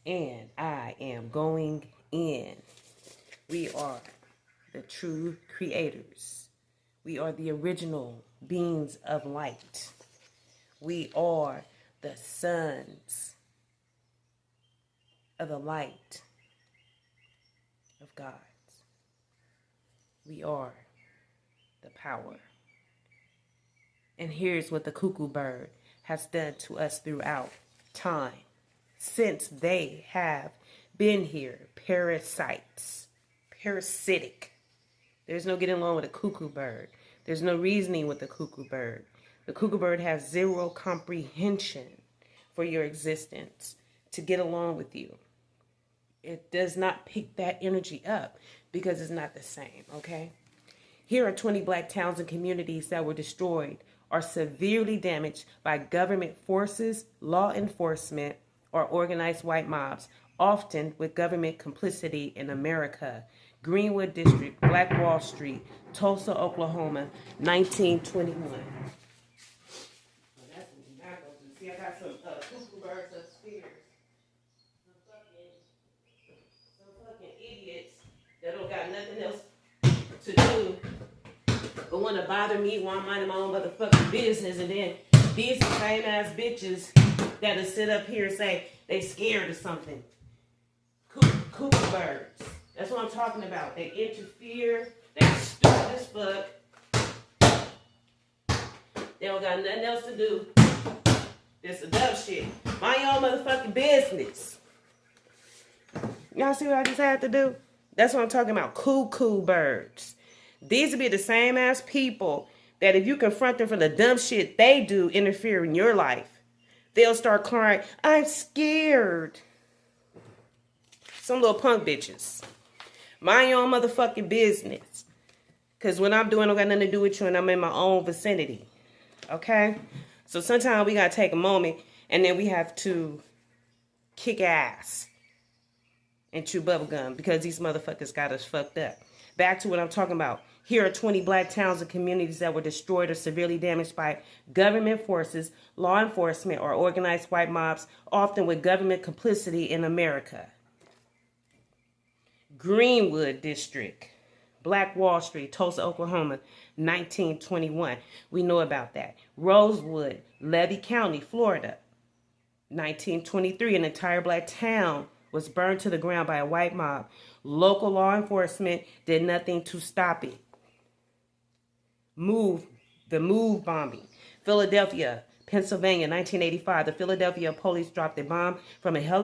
and I am going in. We are the true creators. We are the original beings of light. We are the sons of the light of God. We are the power. And here's what the cuckoo bird has done to us throughout time. Since they have been here, parasites, parasitic. There's no getting along with a cuckoo bird. There's no reasoning with the cuckoo bird. The cuckoo bird has zero comprehension for your existence to get along with you. It does not pick that energy up because it's not the same, okay? Here are 20 black towns and communities that were destroyed or severely damaged by government forces, law enforcement, or organized white mobs, often with government complicity in America. Greenwood District, Black Wall Street, Tulsa, Oklahoma, 1921. See, I got some cuckoo birds upstairs. Some fucking idiots that don't got nothing else to do but want to bother me while I'm minding my own motherfucking business. And then these same ass bitches that'll sit up here and say they scared or something. Cuckoo birds. That's what I'm talking about. They interfere. They stupid as fuck. They don't got nothing else to do. This is dumb shit. Mind your own motherfucking business. Y'all see what I just had to do? That's what I'm talking about. Cuckoo birds. These would be the same ass people that if you confront them for the dumb shit they do interfere in your life, they'll start crying, I'm scared. Some little punk bitches. Mind your own motherfucking business. Because what I'm doing don't got nothing to do with you and I'm in my own vicinity. Okay? So sometimes we got to take a moment and then we have to kick ass and chew bubblegum because these motherfuckers got us fucked up. Back to what I'm talking about. Here are 20 black towns and communities that were destroyed or severely damaged by government forces, law enforcement, or organized white mobs, often with government complicity in America. Greenwood District, Black Wall Street, Tulsa, Oklahoma, 1921. We know about that. Rosewood, Levy County, Florida, 1923. An entire black town was burned to the ground by a white mob. Local law enforcement did nothing to stop it. The move bombing. Philadelphia, Pennsylvania, 1985. The Philadelphia police dropped a bomb from a helicopter